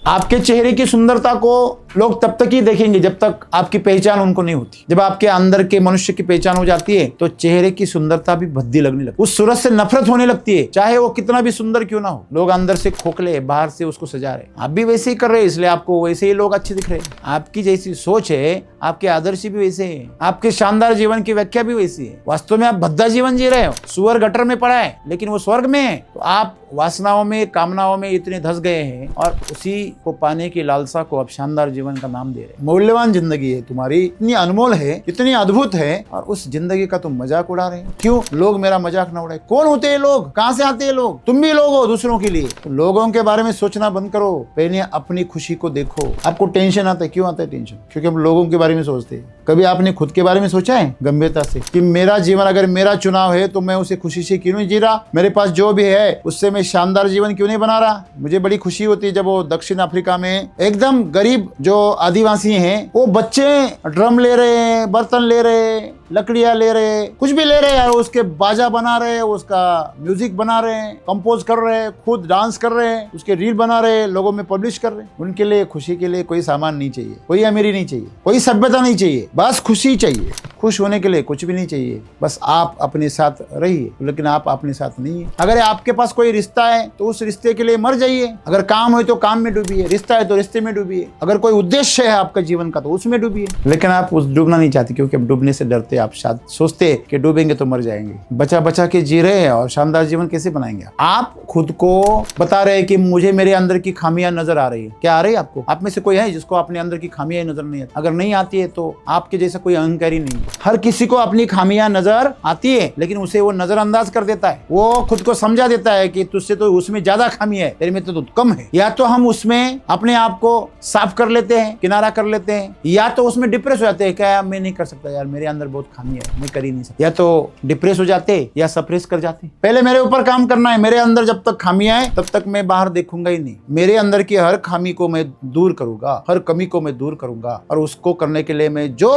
आपके चेहरे की सुंदरता को लोग तब तक ही देखेंगे जब तक आपकी पहचान उनको नहीं होती। जब आपके अंदर के मनुष्य की पहचान हो जाती है तो चेहरे की सुंदरता भी भद्दी लगने लगती है, उस सूरत से नफरत होने लगती है, चाहे वो कितना भी सुंदर क्यों ना हो। लोग अंदर से खोखले, बाहर से उसको सजा रहे, आप भी वैसे ही कर रहे हैं, इसलिए आपको वैसे ही लोग अच्छे दिख रहे हैं। आपकी जैसी सोच है, आपके आदर्श भी वैसे हैं, आपके शानदार जीवन की व्याख्या भी वैसी है। वास्तव में आप भद्दा जीवन जी रहे हो, सुअर गटर में पड़ा है लेकिन वो स्वर्ग में है। तो आप वासनाओं में, कामनाओं में इतने धस गए हैं और उसी को पाने की लालसा को आप शानदार जीवन का नाम दे रहे हैं। मूल्यवान जिंदगी है तुम्हारी, इतनी अनमोल है, इतनी अद्भुत है, और उस जिंदगी का तुम मजाक उड़ा रहे हो। क्यों लोग मेरा मजाक ना उड़ाए? कौन होते हैं लोग? कहाँ से आते हैं लोग? तुम भी लोग हो दूसरों के लिए। तो लोगों के बारे में सोचना बंद करो, पहले अपनी खुशी को देखो। आपको टेंशन आता है, क्यों आता है टेंशन? क्योंकि हम लोगों के बारे में सोचते हैं। कभी आपने खुद के बारे में सोचा है गंभीरता से कि मेरा जीवन अगर मेरा चुनाव है तो मैं उसे खुशी से क्यों नहीं जी रहा? मेरे पास जो भी है उससे मैं शानदार जीवन क्यों नहीं बना रहा? मुझे बड़ी खुशी होती है जब वो दक्षिण अफ्रीका में एकदम गरीब जो आदिवासी हैं, वो बच्चे ड्रम ले रहे हैं, बर्तन ले रहे हैं, लकड़ियां ले रहे हैं, कुछ भी ले रहे हैं यार, उसके बाजा बना रहे हैं, उसका म्यूजिक बना रहे हैं, कंपोज कर रहे हैं, खुद डांस कर रहे हैं, उसके रील बना रहे हैं, लोगों में पब्लिश कर रहे हैं। उनके लिए खुशी के लिए कोई सामान नहीं चाहिए, कोई अमीरी नहीं चाहिए, कोई सभ्यता नहीं चाहिए, बस खुशी चाहिए। खुश होने के लिए कुछ भी नहीं चाहिए, बस आप अपने साथ रहिए। लेकिन आप अपने साथ नहीं है। अगर आपके पास कोई रिश्ता है तो उस रिश्ते के लिए मर जाइए। अगर काम है तो काम में डूबिए, रिश्ता है तो रिश्ते में डूबिए। अगर कोई उद्देश्य है आपका जीवन का तो उसमें डूबिए। लेकिन आप उस डूबना नहीं चाहते, क्योंकि आप डूबने से डरते। आप शायद सोचते कि डूबेंगे तो मर जाएंगे। बचा बचा के जी रहे हैं और शानदार जीवन कैसे बनाएंगे? आप खुद को बता रहे हैं कि मुझे मेरे अंदर की खामियां नजर आ रही है। क्या आ रही है आपको? आप में से कोई है जिसको अपने अंदर की खामियां नजर नहीं आती? अगर नहीं आती है तो आपके जैसा कोई अहंकारी नहीं है। हर किसी को अपनी खामियां नजर आती है, लेकिन उसे वो नजरअंदाज कर देता है। वो खुद को समझा देता है कि तुझसे तो उसमें ज्यादा खामी है, तेरे में तो कम है। या तो हम उसमें अपने आप को साफ कर लेते हैं, किनारा कर लेते हैं, या तो उसमें डिप्रेस हो जाते हैं। क्या मैं नहीं कर सकता यार, मेरे अंदर बहुत खामी है, मैं कर ही नहीं सकता। या तो डिप्रेस हो जाते या सप्रेस कर जाते। पहले मेरे ऊपर काम करना है। मेरे अंदर जब तक खामियां है तब तक मैं बाहर देखूंगा ही नहीं। मेरे अंदर की हर खामी को मैं दूर करूंगा, हर कमी को मैं दूर करूंगा, और उसको करने के लिए मैं जो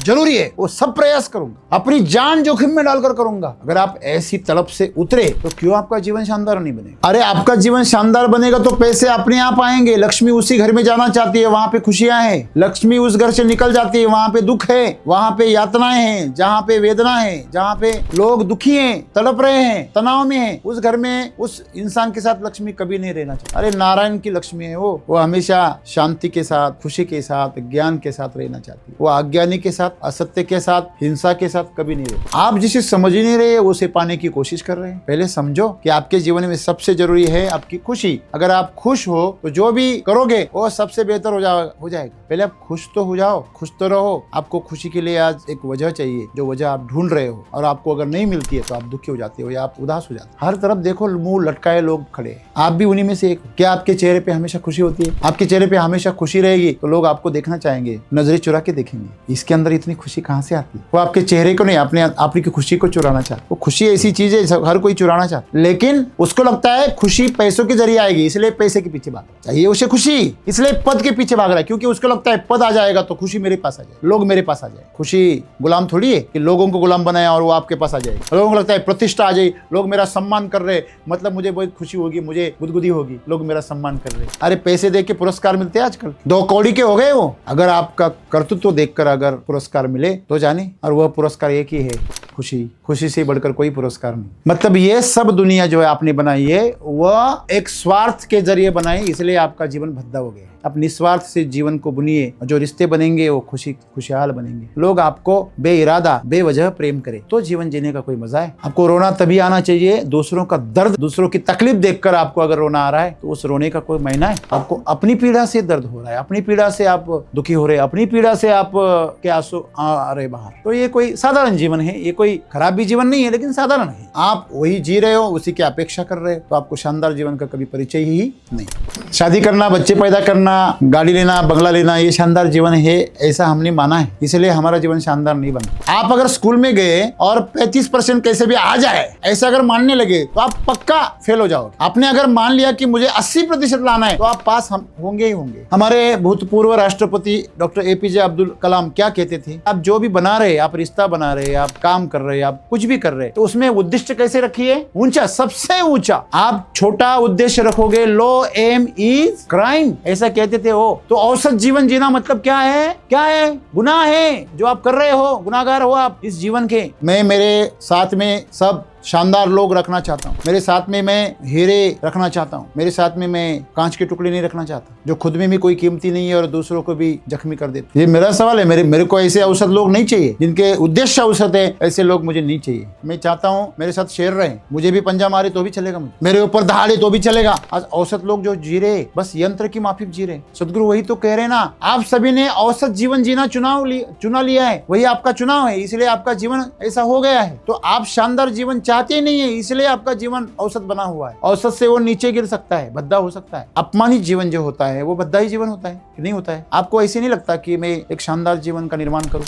जरूरी है वो सब प्रयास करूंगा, अपनी जान जोखिम में डालकर करूंगा। अगर आप ऐसी तलब से उतरे तो क्यों आपका जीवन शानदार नहीं बनेगा? अरे आपका जीवन शानदार बनेगा तो पैसे अपने आप आएंगे। लक्ष्मी उसी घर में जाना चाहती है, वहां पे खुशियां हैं। लक्ष्मी उस घर से निकल जाती है, वहां पे दुख है, वहां पे यातनाएं हैं, जहां पे वेदना है, जहां पे लोग दुखी हैं, तड़प रहे हैं, तनाव में हैं, उस घर में उस इंसान के साथ लक्ष्मी कभी नहीं रहना चाहती। अरे नारायण की लक्ष्मी है वो हमेशा शांति के साथ, खुशी के साथ, ज्ञान के साथ रहना चाहती है। वो अज्ञानी के साथ, असत्य के साथ, हिंसा के साथ कभी नहीं रहती। आप जिसे समझ ही नहीं रहे उसे पाने की कोशिश कर रहे हैं। पहले समझो कि आपके जीवन में सबसे जरूरी है आपकी खुशी। अगर आप खुश हो तो जो भी करोगे वो सबसे बेहतर हो जाएगा। पहले आप खुश तो हो जाओ, खुश तो रहो। आपको खुशी के लिए आज एक वजह चाहिए, जो वजह आप ढूंढ रहे हो, और आपको अगर नहीं मिलती है तो आप दुखी हो जाते हो या आप उदास हो जाते हो। हर तरफ देखो मुंह लटकाए लोग खड़े हैं, आप भी उन्हीं में से एक। क्या आपके चेहरे पे हमेशा खुशी होती है? आपके चेहरे पे हमेशा खुशी रहेगी तो लोग आपको देखना चाहेंगे, नजरें चुरा के देखेंगे। इसके अंदर इतनी खुशी कहाँ से आती है? वो आपके चेहरे को नहीं, आपकी खुशी को चुराना चाहते। वो खुशी ऐसी चीज है हर कोई चुराना चाहता, लेकिन उसको लगता है खुशी पैसों के जरिए आएगी, इसलिए पैसे के पीछे भाग रहा है। चाहिए उसे खुशी, इसलिए पद के पीछे भाग रहा है, क्योंकि उसको लगता है पद आ जाएगा तो खुशी मेरे पास आ जाए, लोग मेरे पास आ जाए। खुशी गुलाम थोड़ी है कि लोगों को गुलाम बनाया और वो आपके पास आ जाए। लोगों को लगता है प्रतिष्ठा आ जाए, लोग मेरा सम्मान कर रहे, मतलब मुझे बहुत खुशी होगी, मुझे गुदगुदी होगी, लोग मेरा सम्मान कर रहे। अरे पैसे दे के पुरस्कार मिलते हैं आजकल, 2 कौड़ी के हो गए वो। अगर आपका कर्तृत्व देखकर अगर पुरस्कार मिले तो जाने, और वह पुरस्कार एक ही है, खुशी। खुशी से बढ़कर कोई पुरस्कार नहीं। मतलब ये सब दुनिया जो है आपने बनाई है वह एक स्वार्थ के जरिए बनाई, इसलिए आपका जीवन भद्दा हो गया। आप निस्वार्थ से जीवन को बुनिए, जो रिश्ते बनेंगे वो खुशहाल बनेंगे। लोग आपको बेइरादा बेवजह प्रेम करें तो जीवन जीने का कोई मजा है? आपको रोना तभी आना चाहिए दूसरों का दर्द, दूसरों की तकलीफ देखकर आपको अगर रोना आ रहा है तो उस रोने का कोई महीना है? आपको अपनी पीड़ा से दर्द हो रहा है, अपनी पीड़ा से आप दुखी हो रहे हैं, अपनी पीड़ा से आप के आंसू आ रहे बाहर, तो ये कोई साधारण जीवन है, ये कोई खराब भी जीवन नहीं है, लेकिन साधारण है। आप वही जी रहे हो, उसी की अपेक्षा कर रहे हो, तो आपको शानदार जीवन का कभी परिचय ही नहीं। शादी करना, बच्चे पैदा करना, गाड़ी लेना, बंगला लेना, ये शानदार जीवन है ऐसा हमने माना है, इसलिए हमारा जीवन शानदार नहीं बना। आप अगर स्कूल में गए और 35% कैसे भी आ जाए ऐसा अगर मानने लगे तो आप पक्का फेल हो जाओगे। आपने अगर मान लिया कि मुझे 80% लाना है तो आप पास होंगे ही होंगे। हमारे भूतपूर्व राष्ट्रपति डॉक्टर APJ अब्दुल कलाम क्या कहते थे? आप जो भी बना रहे, आप रिश्ता बना रहे, आप काम कर रहे हैं, आप कुछ भी कर रहे हैं, तो उसमें उद्देश्य कैसे रखिए? ऊंचा, सबसे ऊंचा। आप छोटा उद्देश्य रखोगे, लो एम इज क्राइम, ऐसा कहते थे वो। तो औसत जीवन जीना मतलब क्या है? क्या है? गुनाह है जो आप कर रहे हो, गुनाहगार हो आप इस जीवन के। मैं मेरे साथ में सब शानदार लोग रखना चाहता हूँ, मेरे साथ में मैं हीरे रखना चाहता हूँ, मेरे साथ में मैं कांच के टुकड़े नहीं रखना चाहता जो खुद में भी कोई कीमती नहीं है और दूसरों को भी जख्मी कर देते। ये मेरा सवाल है। मेरे को ऐसे औसत लोग नहीं चाहिए, जिनके उद्देश्य औसत है, ऐसे लोग मुझे नहीं चाहिए। मैं चाहता हूँ मेरे साथ शेर रहे, मुझे भी पंजा मारे तो भी चलेगा, मुझे मेरे ऊपर दहाड़े तो भी चलेगा। आज औसत लोग जो जी रहे, बस यंत्र की माफिक जी रहे। सदगुरु वही तो कह रहे ना, आप सभी ने औसत जीवन जीना चुना लिया है, वही आपका चुनाव है, इसलिए आपका जीवन ऐसा हो गया है। तो आप शानदार जीवन चाहते ही नहीं है, इसलिए आपका जीवन औसत बना हुआ है। औसत से वो नीचे गिर सकता है, भद्दा हो सकता है। अपमानित जीवन जो होता है वो भद्दा ही जीवन होता है कि नहीं होता है? आपको ऐसे नहीं लगता कि मैं एक शानदार जीवन का निर्माण करूं?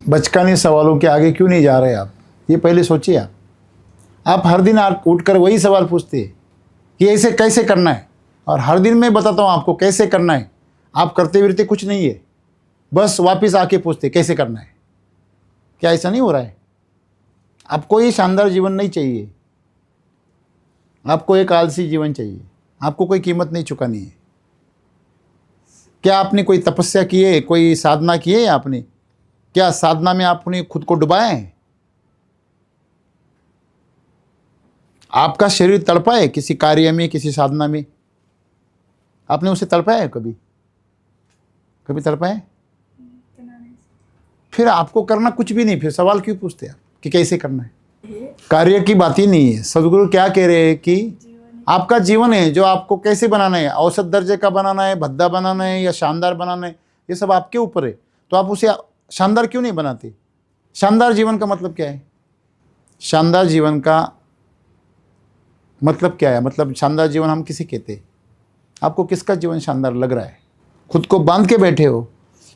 बचकाने सवालों के आगे क्यों नहीं जा रहे आप? ये पहले सोचिए। आप हर दिन उठकर वही सवाल पूछते हैं कि ऐसे कैसे करना है, और हर दिन मैं बताता हूँ आपको कैसे करना है। आप करते फिरते कुछ नहीं है, बस वापस आके पूछते कैसे करना है। क्या ऐसा नहीं हो रहा है? आपको ये शानदार जीवन नहीं चाहिए, आपको एक आलसी जीवन चाहिए, आपको कोई कीमत नहीं चुकानी है। क्या आपने कोई तपस्या की है, कोई साधना की है? आपने क्या साधना में आपने खुद को डुबाया है? आपका शरीर तड़पा है किसी कार्य में, किसी साधना में? आपने उसे तड़पाया है कभी? कभी तड़पाया है? फिर आपको करना कुछ भी नहीं, फिर सवाल क्यों पूछते हैं आप कि कैसे करना है? कार्य की बात ही नहीं है। सदगुरु क्या कह रहे हैं कि आपका जीवन है जो आपको कैसे बनाना है, औसत दर्जे का बनाना है, भद्दा बनाना है या शानदार बनाना है, ये सब आपके ऊपर है। तो आप उसे शानदार क्यों नहीं बनाते? शानदार जीवन का मतलब क्या है? शानदार जीवन का मतलब क्या है? मतलब शानदार जीवन हम किसे कहते हैं? आपको किसका जीवन शानदार लग रहा है? खुद को बांध के बैठे हो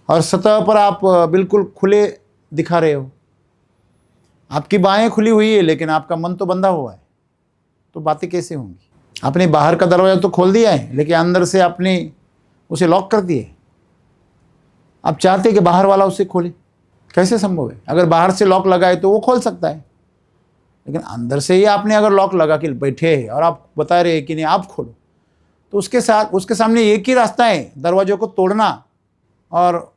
और सतह पर आप बिल्कुल खुले दिखा रहे हो। आपकी बाहें खुली हुई है लेकिन आपका मन तो बंधा हुआ है, तो बातें कैसे होंगी? आपने बाहर का दरवाज़ा तो खोल दिया है लेकिन अंदर से आपने उसे लॉक कर दिए। आप चाहते कि बाहर वाला उसे खोले, कैसे संभव है? अगर बाहर से लॉक लगा है तो वो खोल सकता है, लेकिन अंदर से ही आपने अगर लॉक लगा के बैठे हैं और आप बता रहे हैं कि नहीं आप खोलो, तो उसके सामने एक ही रास्ता है, दरवाज़ों को तोड़ना। और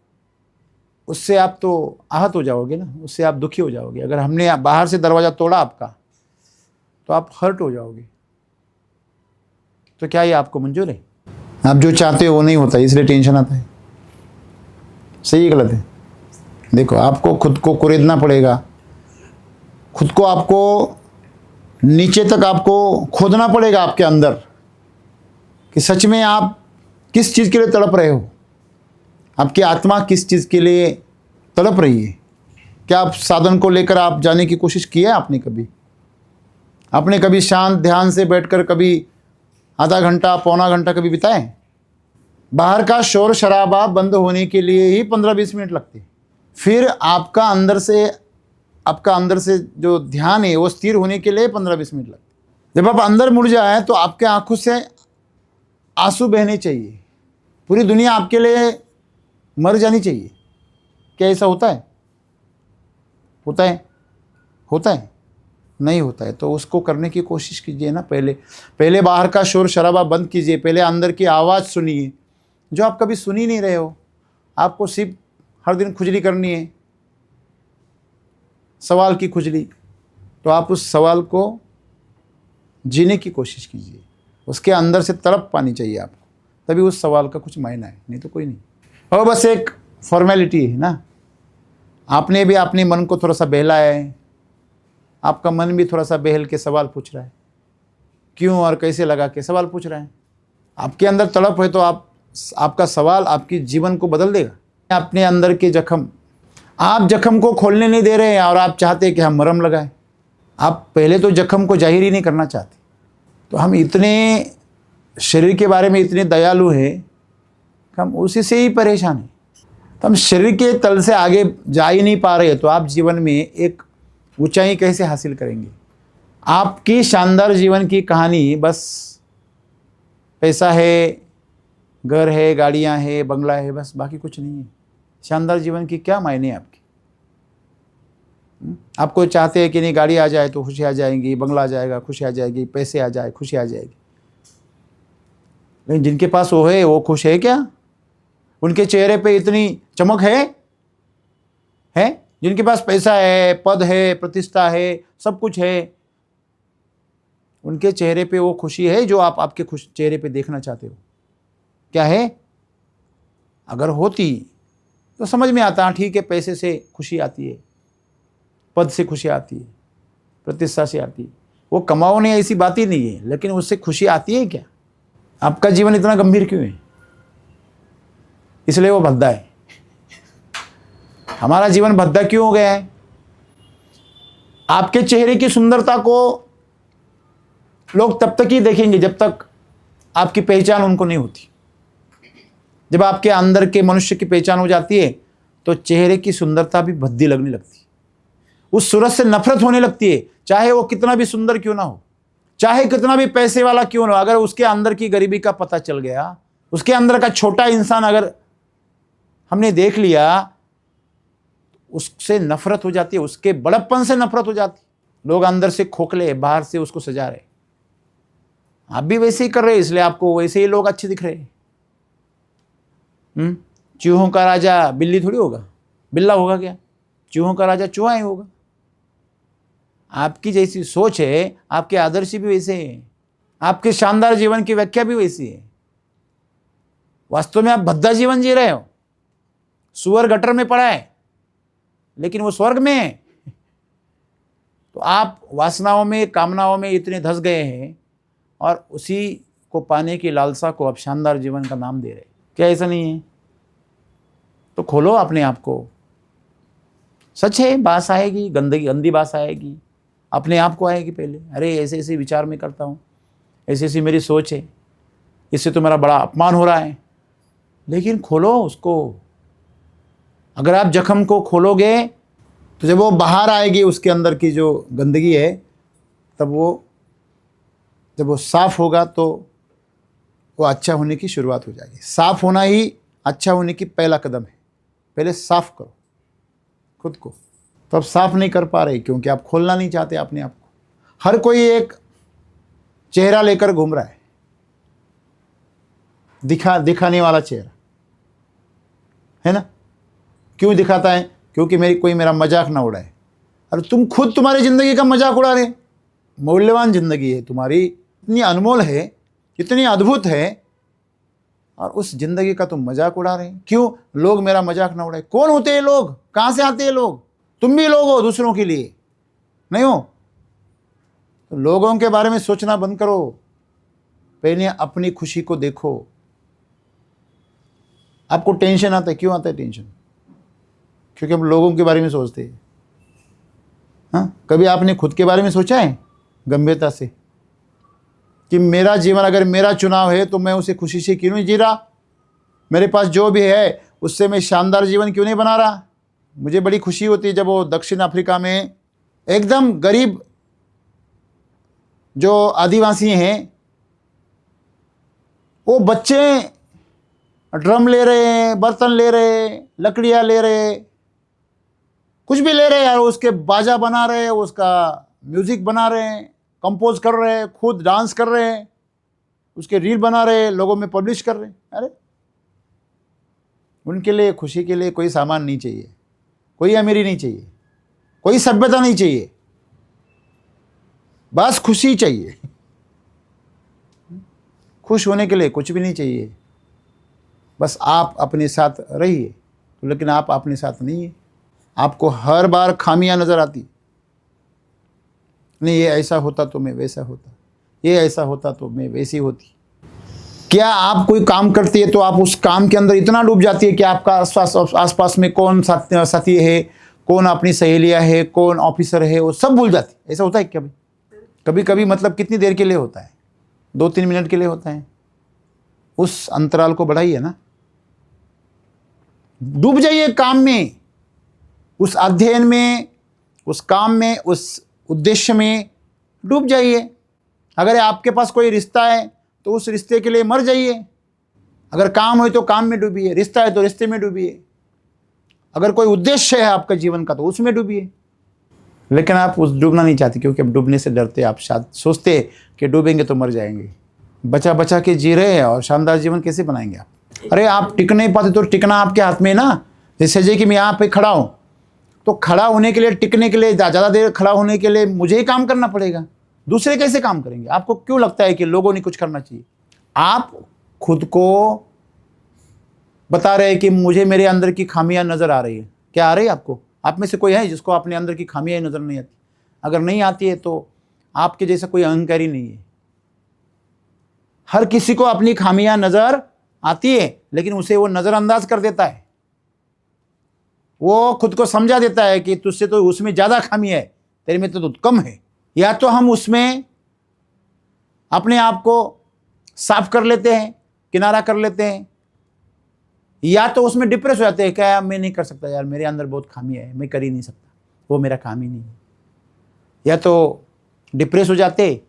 उससे आप तो आहत हो जाओगे ना, उससे आप दुखी हो जाओगे। अगर हमने बाहर से दरवाज़ा तोड़ा आपका, तो आप हर्ट हो जाओगे। तो क्या ये आपको मंजूर है? आप जो चाहते हो वो नहीं होता, इसलिए टेंशन आता है। सही गलत है? देखो, आपको खुद को कुरेदना पड़ेगा, खुद को आपको नीचे तक आपको खोदना पड़ेगा आपके अंदर कि सच में आप किस चीज़ के लिए तड़प रहे हो। आपकी आत्मा किस चीज़ के लिए तड़प रही है? क्या आप साधन को लेकर आप जाने की कोशिश की है? आपने कभी शांत ध्यान से बैठकर कभी आधा घंटा, पौना घंटा कभी बिताए? बाहर का शोर शराबा बंद होने के लिए ही 15-20 मिनट लगते। फिर आपका अंदर से जो ध्यान है वो स्थिर होने के लिए 15-20 मिनट लगते। जब आप अंदर मुड़ जाए तो आपके आंखों से आंसू बहने चाहिए, पूरी दुनिया आपके लिए मर जानी चाहिए। क्या ऐसा होता है? होता है? नहीं होता है। तो उसको करने की कोशिश कीजिए ना। पहले बाहर का शोर शराबा बंद कीजिए, पहले अंदर की आवाज़ सुनिए जो आप कभी सुन ही नहीं रहे हो। आपको सिर्फ हर दिन खुजली करनी है, सवाल की खुजली। तो आप उस सवाल को जीने की कोशिश कीजिए, उसके अंदर से तड़प पानी चाहिए आपको, तभी उस सवाल का कुछ मायना है, नहीं तो कोई नहीं। और बस एक फॉर्मेलिटी है ना। आपने भी अपने मन को थोड़ा सा बहलाया है, आपका मन भी थोड़ा सा बहल के सवाल पूछ रहा है, क्यों और कैसे लगा के सवाल पूछ रहा है। आपके अंदर तड़प है तो आपका सवाल आपकी जीवन को बदल देगा। अपने अंदर के जख्म, आप जख्म को खोलने नहीं दे रहे हैं और आप चाहते हैं कि हम मरहम लगाएं। आप पहले तो जख्म को जाहिर ही नहीं करना चाहते। तो हम इतने शरीर के बारे में इतने दयालु हैं कि हम उसी से ही परेशान हैं। तो हम शरीर के तल से आगे जा ही नहीं पा रहे, तो आप जीवन में एक ऊंचाई कैसे हासिल करेंगे? आपकी शानदार जीवन की कहानी बस पैसा है, घर है, गाड़ियां है, बंगला है, बस, बाकी कुछ नहीं है। शानदार जीवन की क्या मायने है आपकी? आपको चाहते हैं कि नहीं गाड़ी आ जाए तो खुशी आ जाएंगी, बंगला आ जाएगा खुशी आ जाएगी, पैसे आ जाए खुशी आ जाएगी, लेकिन जिनके पास वो है वो खुश है क्या? उनके चेहरे पे इतनी चमक है? जिनके पास पैसा है, पद है, प्रतिष्ठा है, सब कुछ है, उनके चेहरे पे वो खुशी है जो आप आपके खुश चेहरे पे देखना चाहते हो? क्या है? अगर होती तो समझ में आता, ठीक है, पैसे से खुशी आती है, पद से खुशी आती है, प्रतिष्ठा से आती है, वो कमाओ नहीं ऐसी बात ही नहीं है, लेकिन उससे खुशी आती है क्या? आपका जीवन इतना गंभीर क्यों है? इसलिए वो भद्दा है। हमारा जीवन भद्दा क्यों हो गया है? आपके चेहरे की सुंदरता को लोग तब तक ही देखेंगे जब तक आपकी पहचान उनको नहीं होती। जब आपके अंदर के मनुष्य की पहचान हो जाती है तो चेहरे की सुंदरता भी भद्दी लगने लगती है, उस सूरत से नफरत होने लगती है, चाहे वो कितना भी सुंदर क्यों ना हो, चाहे कितना भी पैसे वाला क्यों ना हो। अगर उसके अंदर की गरीबी का पता चल गया, उसके अंदर का छोटा इंसान अगर हमने देख लिया, उससे नफरत हो जाती है, उसके बड़प्पन से नफरत हो जाती है। लोग अंदर से खोखले, बाहर से उसको सजा रहे। आप भी वैसे ही कर रहे, इसलिए आपको वैसे ही लोग अच्छे दिख रहे। चूहों का राजा बिल्ली थोड़ी होगा, बिल्ला होगा क्या? चूहों का राजा चूहा ही होगा। आपकी जैसी सोच है, आपके आदर्श भी वैसे हैं, आपके शानदार जीवन की व्याख्या भी वैसी है। वास्तव में आप भद्दा जीवन जी रहे हो, सुअर गटर में पड़ा है लेकिन वो स्वर्ग में है। तो आप वासनाओं में, कामनाओं में इतने धंस गए हैं और उसी को पाने की लालसा को आप शानदार जीवन का नाम दे रहे हैं। क्या ऐसा नहीं है? तो खोलो अपने आप को। सच है, बास आएगी, गंदी बास आएगी, अपने आप को आएगी पहले। अरे ऐसे ऐसे विचार मैं करता हूँ, ऐसी ऐसी मेरी सोच है, इससे तो मेरा बड़ा अपमान हो रहा है। लेकिन खोलो उसको। अगर आप जख्म को खोलोगे तो जब वो बाहर आएगी, उसके अंदर की जो गंदगी है, तब वो जब वो साफ होगा तो वो अच्छा होने की शुरुआत हो जाएगी। साफ होना ही अच्छा होने की पहला कदम है। पहले साफ करो खुद को। तो आप साफ नहीं कर पा रहे क्योंकि आप खोलना नहीं चाहते अपने आप को। हर कोई एक चेहरा लेकर घूम रहा है, दिखाने वाला चेहरा है ना। क्यों दिखाता है? क्योंकि कोई मेरा मजाक ना उड़ाए। अरे तुम खुद तुम्हारी जिंदगी का मजाक उड़ा रहे। मूल्यवान जिंदगी है तुम्हारी, इतनी अनमोल है, इतनी अद्भुत है, और उस जिंदगी का तुम मजाक उड़ा रहे हैं। क्यों? लोग मेरा मजाक ना उड़ाए। कौन होते हैं लोग? कहां से आते हैं लोग? तुम भी लोग हो दूसरों के लिए, नहीं हो? तो लोगों के बारे में सोचना बंद करो, पहले अपनी खुशी को देखो। आपको टेंशन आता है, क्यों आता है टेंशन? क्योंकि हम लोगों के बारे में सोचते हैं। हाँ, कभी आपने खुद के बारे में सोचा है गंभीरता से कि मेरा जीवन अगर मेरा चुनाव है तो मैं उसे खुशी से क्यों नहीं जी रहा? मेरे पास जो भी है उससे मैं शानदार जीवन क्यों नहीं बना रहा? मुझे बड़ी खुशी होती है जब वो दक्षिण अफ्रीका में एकदम गरीब जो आदिवासी हैं, वो बच्चे ड्रम ले रहे, बर्तन ले रहे, लकड़ियाँ ले रहे, कुछ भी ले रहे यार, उसके बाजा बना रहे, उसका म्यूजिक बना रहे, कंपोज कर रहे हैं, खुद डांस कर रहे हैं, उसके रील बना रहे हैं, लोगों में पब्लिश कर रहे हैं। अरे उनके लिए खुशी के लिए कोई सामान नहीं चाहिए, कोई अमीरी नहीं चाहिए, कोई सभ्यता नहीं चाहिए, बस खुशी चाहिए। खुश होने के लिए कुछ भी नहीं चाहिए, बस आप अपने साथ रहिए। तो लेकिन आप अपने साथ नहीं है, आपको हर बार खामियां नजर आती। नहीं, ये ऐसा होता तो मैं वैसा होता, ये ऐसा होता तो मैं वैसी होती। क्या आप कोई काम करती है तो आप उस काम के अंदर इतना डूब जाती है कि आपका आसपास में कौन साथी है, कौन अपनी सहेलियां है, कौन ऑफिसर है, वो सब भूल जाती। ऐसा होता है क्या? कभी कभी मतलब कितनी देर के लिए होता है? 2-3 मिनट के लिए होता है। उस अंतराल को बढ़ाइए ना, डूब जाइए काम में, उस अध्ययन में, उस काम में, उस उद्देश्य में डूब जाइए। अगर आपके पास कोई रिश्ता है तो उस रिश्ते के लिए मर जाइए। अगर काम हो तो काम में डूबिए, रिश्ता है तो रिश्ते में डूबिए। अगर कोई उद्देश्य है आपका जीवन का तो उसमें डूबिए। लेकिन आप उस डूबना नहीं चाहते, क्योंकि अब डूबने से डरते। आप शायद सोचते कि डूबेंगे तो मर जाएंगे। बचा बचा के जी रहे हैं और शानदार जीवन कैसे बनाएंगे आप? अरे आप टिक नहीं पाते तो टिकना आपके हाथ में है ना। जैसे जी कि मैं यहाँ पे खड़ा हूँ, तो खड़ा होने के लिए, टिकने के लिए, ज़्यादा देर खड़ा होने के लिए मुझे ही काम करना पड़ेगा। दूसरे कैसे काम करेंगे? आपको क्यों लगता है कि लोगों ने कुछ करना चाहिए? आप खुद को बता रहे हैं कि मुझे मेरे अंदर की खामियां नजर आ रही है। क्या आ रही है आपको? आप में से कोई है जिसको अपने अंदर की खामियां नजर नहीं आती? अगर नहीं आती है तो आपके जैसा कोई अहंकारी नहीं है। हर किसी को अपनी खामियां नजर आती है, लेकिन उसे वो नजरअंदाज कर देता है। वो खुद को समझा देता है कि तुझसे तो उसमें ज्यादा खामी है, तेरे में तो कम है। या तो हम उसमें अपने आप को साफ कर लेते हैं, किनारा कर लेते हैं, या तो उसमें डिप्रेस हो जाते हैं। क्या मैं नहीं कर सकता यार, मेरे अंदर बहुत खामी है, मैं कर ही नहीं सकता, वो मेरा काम ही नहीं है। या तो डिप्रेस हो जाते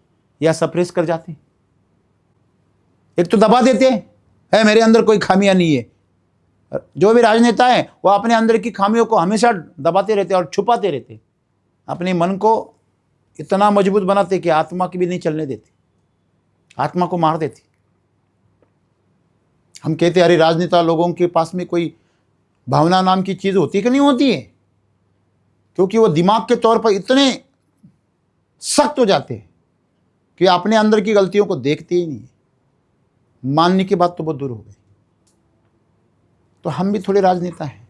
या सप्रेस कर जाते। एक तो दबा देते हैं, मेरे अंदर कोई खामियां नहीं है। जो भी राजनेता है वो अपने अंदर की खामियों को हमेशा दबाते रहते और छुपाते रहते। अपने मन को इतना मजबूत बनाते कि आत्मा की भी नहीं चलने देते, आत्मा को मार देते। हम कहते अरे राजनेता लोगों के पास में कोई भावना नाम की चीज होती कि नहीं होती है? क्योंकि वो दिमाग के तौर पर इतने सख्त हो जाते हैं कि अपने अंदर की गलतियों को देखते ही नहीं है। मानने की बात तो बहुत दूर हो गई। तो हम भी थोड़े राजनेता हैं।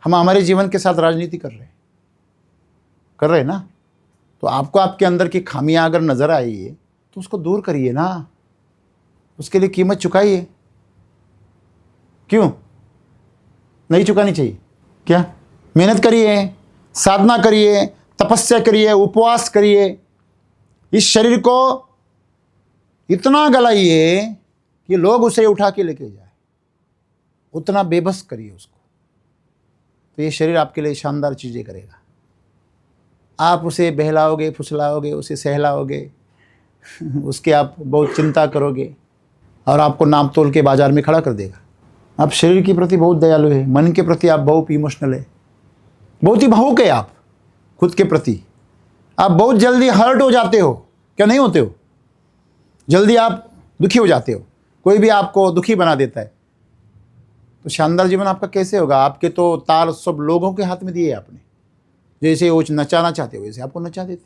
हम हमारे जीवन के साथ राजनीति कर रहे हैं ना। तो आपको आपके अंदर की खामियां अगर नजर आई है तो उसको दूर करिए ना, उसके लिए कीमत चुकाइए। क्यों नहीं चुकानी चाहिए? क्या मेहनत करिए, साधना करिए, तपस्या करिए, उपवास करिए, इस शरीर को इतना गलाइए कि लोग उसे उठा के लेके जाए, उतना बेबस करिए उसको। तो ये शरीर आपके लिए शानदार चीजें करेगा। आप उसे बहलाओगे, फुसलाओगे, उसे सहलाओगे, उसके आप बहुत चिंता करोगे और आपको नाप तोल के बाजार में खड़ा कर देगा। आप शरीर के प्रति बहुत दयालु है, मन के प्रति आप बहुत इमोशनल है, बहुत ही भावुक है आप खुद के प्रति। आप बहुत जल्दी हर्ट हो जाते हो, क्या नहीं होते हो? जल्दी आप दुखी हो जाते हो, कोई भी आपको दुखी बना देता है। तो शानदार जीवन आपका कैसे होगा? आपके तो तार सब लोगों के हाथ में दिए आपने। जैसे वो नचाना चाहते हो वैसे आपको नचा देते।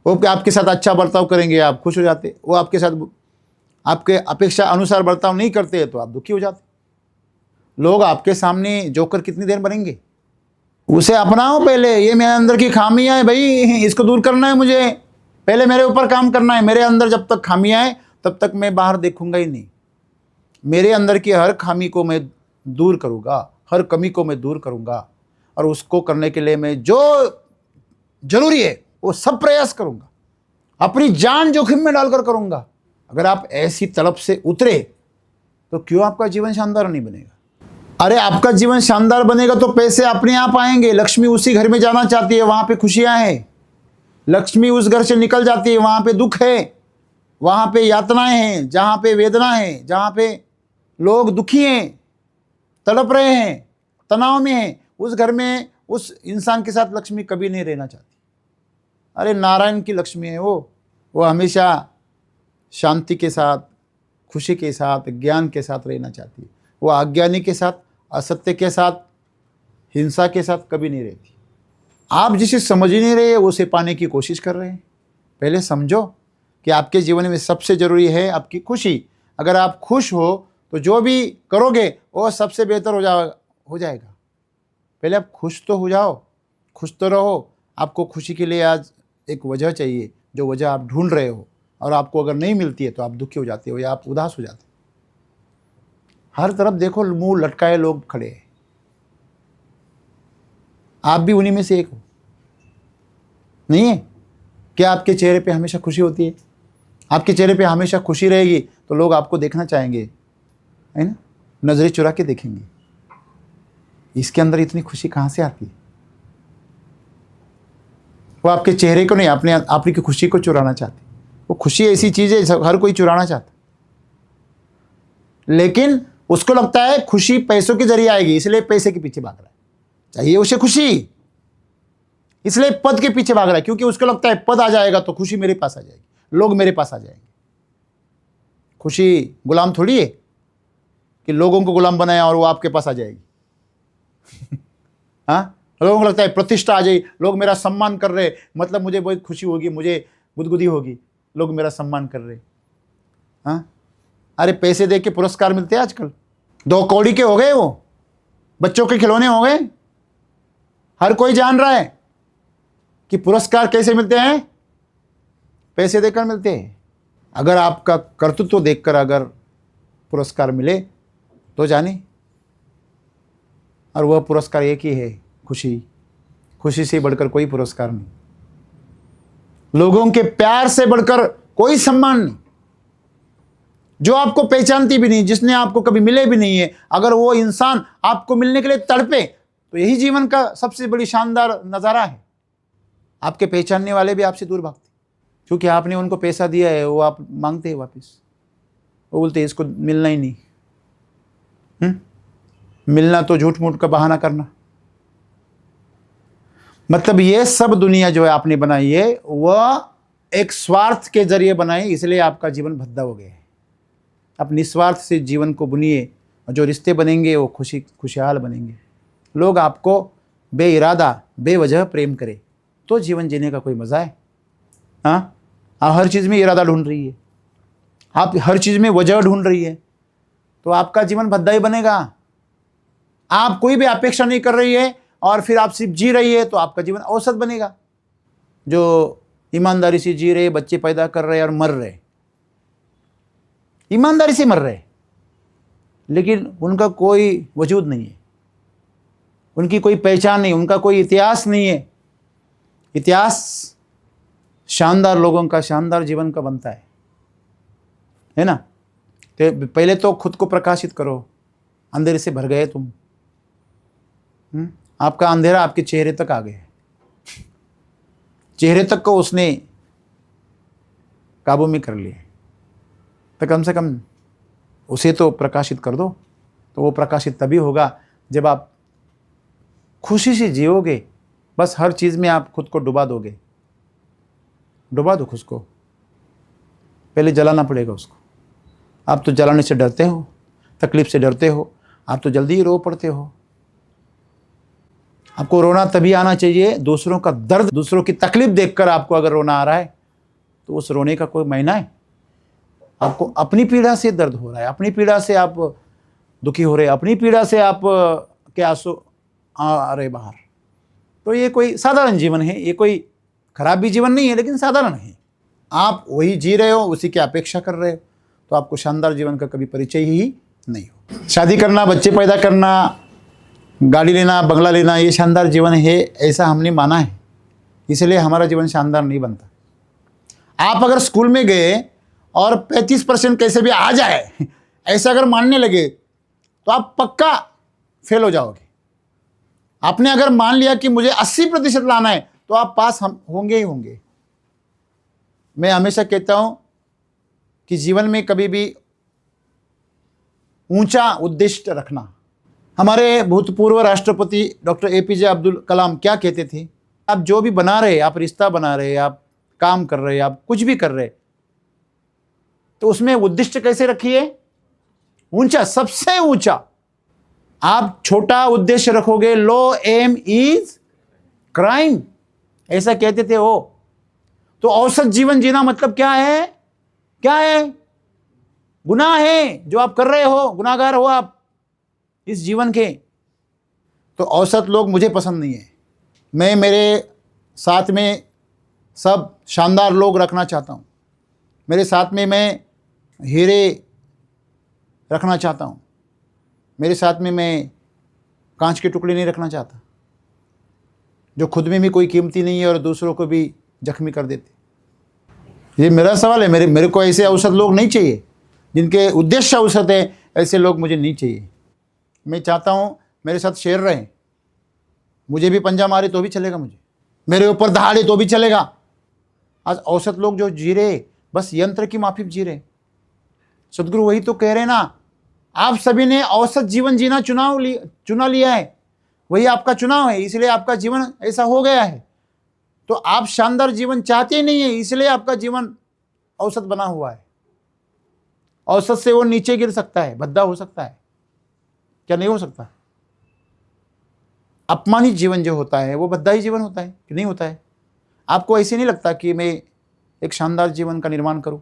वो आपके साथ अच्छा बर्ताव करेंगे, आप खुश हो जाते। वो आपके साथ आपके अपेक्षा अनुसार बर्ताव नहीं करते तो आप दुखी हो जाते। लोग आपके सामने जोकर कितनी देर बनेंगे? उसे अपनाओ पहले। ये मेरे अंदर की खामियां है भाई, इसको दूर करना है मुझे, पहले मेरे ऊपर काम करना है। मेरे अंदर जब तक खामियां हैं तब तक मैं बाहर देखूंगा ही नहीं। मेरे अंदर की हर खामी को मैं दूर करूंगा, हर कमी को मैं दूर करूंगा, और उसको करने के लिए मैं जो जरूरी है वो सब प्रयास करूंगा, अपनी जान जोखिम में डालकर करूंगा। अगर आप ऐसी तलब से उतरे तो क्यों आपका जीवन शानदार नहीं बनेगा? अरे आपका जीवन शानदार बनेगा तो पैसे अपने आप आएंगे। लक्ष्मी उसी घर में जाना चाहती है, वहां पे खुशियां हैं। लक्ष्मी उस घर से निकल जाती है, वहां पे दुख है, वहां पे यातनाएं हैं, जहां पे वेदना है, जहां पे लोग दुखी हैं, तड़प रहे हैं, तनाव में हैं। उस घर में उस इंसान के साथ लक्ष्मी कभी नहीं रहना चाहती। अरे नारायण की लक्ष्मी है वो हमेशा शांति के साथ, खुशी के साथ, ज्ञान के साथ रहना चाहती है। वो अज्ञानी के साथ, असत्य के साथ, हिंसा के साथ कभी नहीं रहती। आप जिसे समझ ही नहीं रहे उसे पाने की कोशिश कर रहे हैं। पहले समझो कि आपके जीवन में सबसे जरूरी है आपकी खुशी। अगर आप खुश हो तो जो भी करोगे वो सबसे बेहतर हो जाएगा। पहले आप खुश तो हो जाओ, खुश तो रहो। आपको खुशी के लिए आज एक वजह चाहिए, जो वजह आप ढूंढ रहे हो, और आपको अगर नहीं मिलती है तो आप दुखी हो जाते हो या आप उदास हो जाते हो। हर तरफ देखो मुंह लटकाए लोग खड़े हैं, आप भी उन्हीं में से एक हो, नहीं है क्या? आपके चेहरे पे हमेशा खुशी होती है? आपके चेहरे पे हमेशा खुशी रहेगी तो लोग आपको देखना चाहेंगे, है ना? नजरें चुरा के देखेंगे, इसके अंदर इतनी खुशी कहां से आती है? वो आपके चेहरे को नहीं, आपकी खुशी को चुराना चाहती। वो खुशी ऐसी चीज है हर कोई चुराना चाहता, लेकिन उसको लगता है खुशी पैसों के जरिए आएगी, इसलिए पैसे के पीछे भाग रहा है। चाहिए उसे खुशी, इसलिए पद के पीछे भाग रहा है, क्योंकि उसको लगता है पद आ जाएगा तो खुशी मेरे पास आ जाएगी, लोग मेरे पास आ जाएंगे। खुशी गुलाम थोड़ी है कि लोगों को गुलाम बनाया और वो आपके पास आ जाएगी। हाँ, लोगों को लगता है प्रतिष्ठा आ जाएगी, लोग मेरा सम्मान कर रहे, मतलब मुझे बहुत खुशी होगी, मुझे गुदगुदी होगी, लोग मेरा सम्मान कर रहे। हाँ, अरे पैसे दे के पुरस्कार मिलते हैं आजकल, 2 कौड़ी के हो गए, वो बच्चों के खिलौने हो गए। हर कोई जान रहा है कि पुरस्कार कैसे मिलते हैं, पैसे देकर मिलते हैं। अगर आपका कर्तृत्व देखकर अगर पुरस्कार मिले तो जाने, और वह पुरस्कार एक ही है, खुशी। खुशी से बढ़कर कोई पुरस्कार नहीं, लोगों के प्यार से बढ़कर कोई सम्मान नहीं। जो आपको पहचानती भी नहीं, जिसने आपको कभी मिले भी नहीं है, अगर वो इंसान आपको मिलने के लिए तड़पे तो यही जीवन का सबसे बड़ी शानदार नज़ारा है। आपके पहचानने वाले भी आपसे दूर भागते, क्योंकि आपने उनको पैसा दिया है, वो आप मांगते हैं वापस, वो बोलते हैं इसको मिलना ही नहीं। मिलना तो झूठ मूठ का बहाना करना। मतलब ये सब दुनिया जो है आपने बनाई है, वह एक स्वार्थ के जरिए बनाई, इसलिए आपका जीवन भद्दा हो गया है। आप निस्वार्थ से जीवन को बुनिए, और जो रिश्ते बनेंगे वो खुशहाल बनेंगे। लोग आपको बेइरादा बेवजह प्रेम करें तो जीवन जीने का कोई मज़ा है। हाँ, आप हर चीज़ में इरादा ढूंढ रही है, आप हर चीज़ में वजह ढूंढ रही है, तो आपका जीवन भद्दा ही बनेगा। आप कोई भी अपेक्षा नहीं कर रही है और फिर आप सिर्फ जी रही है, तो आपका जीवन औसत बनेगा। जो ईमानदारी से जी रहे, बच्चे पैदा कर रहे और मर रहे, ईमानदारी से मर रहे, लेकिन उनका कोई वजूद नहीं है, उनकी कोई पहचान नहीं, उनका कोई इतिहास नहीं है। इतिहास शानदार लोगों का, शानदार जीवन का बनता है ना। तो पहले तो खुद को प्रकाशित करो, अंधेरे से भर गए तुम। आपका अंधेरा आपके चेहरे तक आ गया है, चेहरे तक को उसने काबू में कर लिया, तो कम से कम उसे तो प्रकाशित कर दो। तो वो प्रकाशित तभी होगा जब आप खुशी से जियोगे। बस हर चीज़ में आप खुद को डुबा दोगे, डुबा दो खुद को, पहले जलाना पड़ेगा उसको। आप तो जलाने से डरते हो, तकलीफ से डरते हो, आप तो जल्दी ही रो पड़ते हो। आपको रोना तभी आना चाहिए, दूसरों का दर्द, दूसरों की तकलीफ देखकर आपको अगर रोना आ रहा है तो उस रोने का कोई महीना है। आपको अपनी पीड़ा से दर्द हो रहा है, अपनी पीड़ा से आप दुखी हो रहे, अपनी पीड़ा से आप के आंसू आ रहे बाहर, तो ये कोई साधारण जीवन है, ये कोई खराब भी जीवन नहीं है, लेकिन साधारण है। आप वही जी रहे हो, उसी की अपेक्षा कर रहे हो, तो आपको शानदार जीवन का कभी परिचय ही नहीं हो। शादी करना, बच्चे पैदा करना, गाड़ी लेना, बंगला लेना, ये शानदार जीवन है, ऐसा हमने माना है, इसलिए हमारा जीवन शानदार नहीं बनता। आप अगर स्कूल में गए और 35% कैसे भी आ जाए ऐसा अगर मानने लगे तो आप पक्का फेल हो जाओगे। आपने अगर मान लिया कि मुझे 80% लाना है तो आप पास होंगे ही होंगे। मैं हमेशा कहता हूं कि जीवन में कभी भी ऊंचा उद्देश्य रखना। हमारे भूतपूर्व राष्ट्रपति डॉक्टर APJ अब्दुल कलाम क्या कहते थे, आप जो भी बना रहे, आप रिश्ता बना रहे, आप काम कर रहे, आप कुछ भी कर रहे, तो उसमें उद्देश्य कैसे रखिए, ऊंचा, सबसे ऊंचा। आप छोटा उद्देश्य रखोगे, लो एम इज क्राइम, ऐसा कहते थे वो। तो औसत जीवन जीना मतलब क्या है, क्या है, गुनाह है जो आप कर रहे हो, गुनाहगार हो आप इस जीवन के। तो औसत लोग मुझे पसंद नहीं है। मैं मेरे साथ में सब शानदार लोग रखना चाहता हूँ, मेरे साथ में मैं हीरे रखना चाहता हूँ, मेरे साथ में मैं कांच के टुकड़े नहीं रखना चाहता, जो खुद में भी कोई कीमती नहीं है और दूसरों को भी जख्मी कर देते। ये मेरा सवाल है, मेरे को ऐसे औसत लोग नहीं चाहिए, जिनके उद्देश्य औसत है, ऐसे लोग मुझे नहीं चाहिए। मैं चाहता हूँ मेरे साथ शेर रहें, मुझे भी पंजा मारे तो भी चलेगा, मुझे मेरे ऊपर दहाड़े तो भी चलेगा। आज औसत लोग जो जी रहे, बस यंत्र की माफिक जी रहे। सदगुरु वही तो कह रहे ना, आप सभी ने औसत जीवन जीना चुना लिया है, वही आपका चुनाव है, इसलिए आपका जीवन ऐसा हो गया है। तो आप शानदार जीवन चाहते ही नहीं है, इसलिए आपका जीवन औसत बना हुआ है। औसत से वो नीचे गिर सकता है, भद्दा हो सकता है, क्या नहीं हो सकता? अपमानित जीवन जो होता है वो भद्दा ही जीवन होता है कि नहीं होता है? आपको ऐसे नहीं लगता कि मैं एक शानदार जीवन का निर्माण करूं?